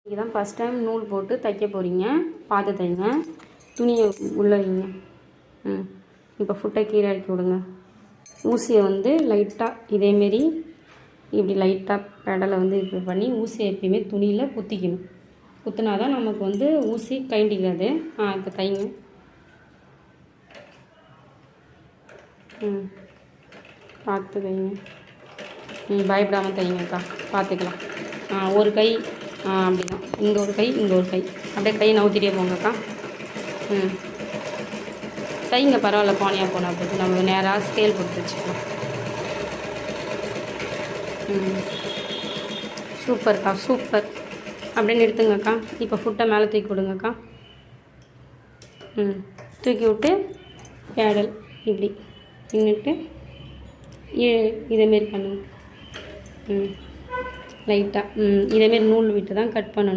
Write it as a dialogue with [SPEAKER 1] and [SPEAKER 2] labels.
[SPEAKER 1] நீங்கள் தான் first time நூல் போட்டு தைக்க போகிறீங்க, பார்த்து தைங்க. துணியை உள்ளே வைங்க. இப்போ ஃபுட்டை கீழே இறக்கி விடுங்க. ஊசியை வந்து லைட்டாக இதேமாரி இப்படி லைட்டாக பெடலை வந்து இப்படி பண்ணி ஊசியை எப்பயுமே துணியில் குத்திக்கணும். குத்தினா தான் நமக்கு வந்து ஊசி கைண்டிக்காது. இப்போ தைங்க. பார்த்து தைங்க. பயப்படாமல் தைங்கக்கா, பார்த்துக்கலாம். ஒரு கை அப்படி தான், இங்கே ஒரு கை இங்கே ஒரு கை, அப்படியே கை நவுத்திட்டே போங்கக்கா. தைங்க, பரவாயில்ல. கோணையாக போனால் போது நம்ம நேராக ஸ்கேல் கொடுத்து வச்சுக்கலாம். சூப்பர்க்கா, சூப்பர். அப்படியே நிறுத்துங்கக்கா. இப்போ ஃபுட்டை மேலே தூக்கி விடுங்கக்கா. தூக்கி விட்டு பேடல் இப்படி நின்றுட்டு இதேமாரி பண்ணுங்க. லைட்டாக இதேமாரி நூல் விட்டு தான் கட் பண்ணணும்.